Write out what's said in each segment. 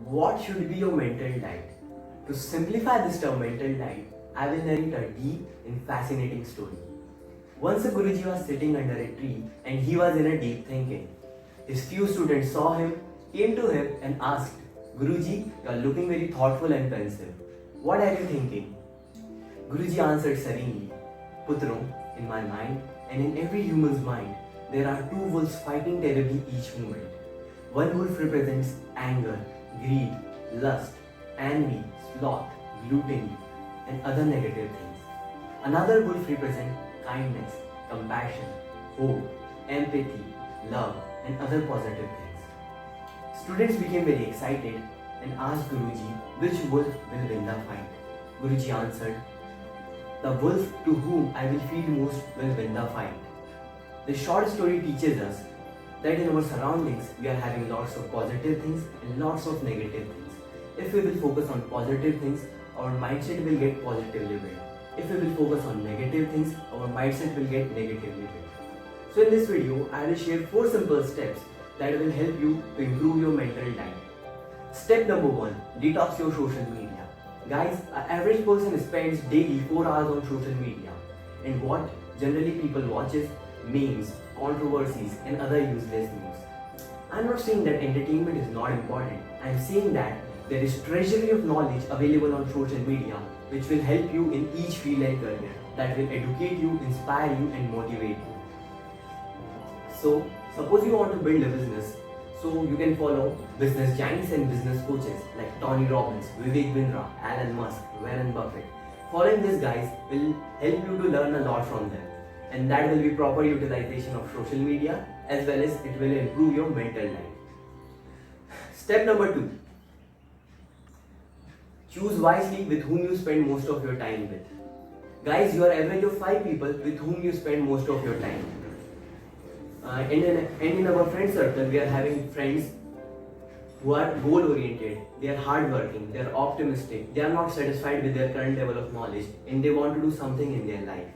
What should be your mental diet? To simplify this term mental diet, I will narrate a deep and fascinating story. Once a Guruji was sitting under a tree and he was in a deep thinking. His few students saw him, came to him and asked, Guruji, you are looking very thoughtful and pensive. What are you thinking? Guruji answered serenely, Putro, in my mind and in every human's mind, there are two wolves fighting terribly each moment. One wolf represents anger, greed, lust, envy, sloth, gluttony, and other negative things. Another wolf represents kindness, compassion, hope, empathy, love, and other positive things. Students became very excited and asked Guruji which wolf will win the fight. Guruji answered, the wolf to whom I will feed most will win the fight. This short story teaches us that in our surroundings we are having lots of positive things and lots of negative things. If we will focus on positive things, our mindset will get positively built. If we will focus on negative things, our mindset will get negatively built. So in this video, I will share 4 simple steps that will help you to improve your mental diet. Step number 1, detox your social media. Guys, an average person spends daily 4 hours on social media. And what generally people watches? Memes, controversies and other useless news. I'm not saying that entertainment is not important. I'm saying that there is treasury of knowledge available on social media which will help you in each field and career, that will educate you, inspire you and motivate you. So, suppose you want to build a business, so you can follow business giants and business coaches like Tony Robbins, Vivek Bindra, Elon Musk, Warren Buffett. Following these guys will help you to learn a lot from them. And that will be proper utilization of social media as well as it will improve your mental life. Step number 2. Choose wisely with whom you spend most of your time with. Guys, you are average of 5 people with whom you spend most of your time. And in our friend circle, we are having friends who are goal oriented, they are hardworking, they are optimistic, they are not satisfied with their current level of knowledge and they want to do something in their life.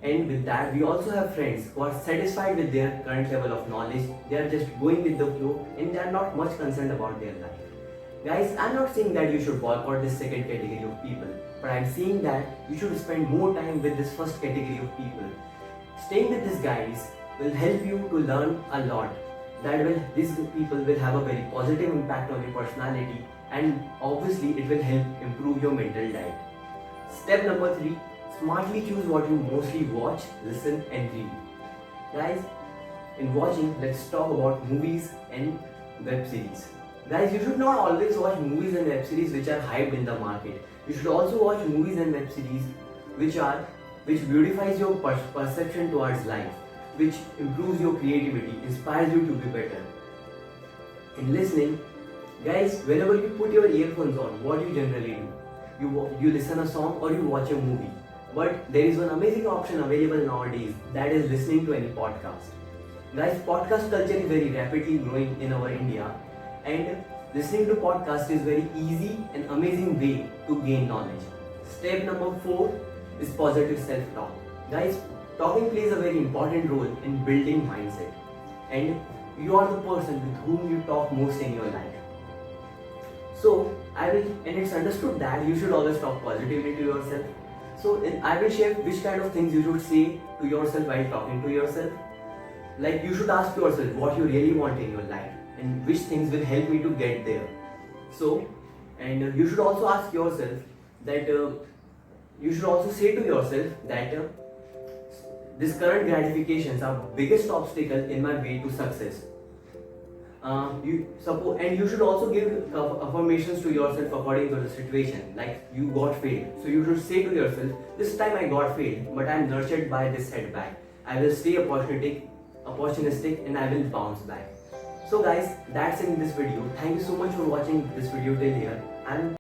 And with that, we also have friends who are satisfied with their current level of knowledge. They are just going with the flow and they are not much concerned about their life. Guys, I'm not saying that you should boycott this second category of people, but I'm saying that you should spend more time with this first category of people. Staying with these guys will help you to learn a lot. These people will have a very positive impact on your personality and obviously it will help improve your mental diet. Step number 3. Smartly choose what you mostly watch, listen and read. Guys, in watching, let's talk about movies and web series. Guys, you should not always watch movies and web series which are hyped in the market. You should also watch movies and web series which beautifies your perception towards life, which improves your creativity, inspires you to be better. In listening, guys, whenever you put your earphones on, what do you generally do? You listen a song or you watch a movie. But there is one amazing option available nowadays, that is listening to any podcast. Guys, podcast culture is very rapidly growing in our India and listening to podcast is very easy and amazing way to gain knowledge. Step number 4 is positive self-talk. Guys, talking plays a very important role in building mindset and you are the person with whom you talk most in your life. So, and it's understood that you should always talk positively to yourself. So I will share which kind of things you should say to yourself while talking to yourself. Like you should ask yourself what you really want in your life and which things will help me to get there. So, and you should also ask yourself that you should also say to yourself that this current gratifications are biggest obstacle in my way to success. You should also give affirmations to yourself according to the situation. Like you got failed, so you should say to yourself, this time I got failed, but I am nurtured by this setback. I will stay opportunistic and I will bounce back. So guys, that's in this video. Thank you so much for watching this video till here.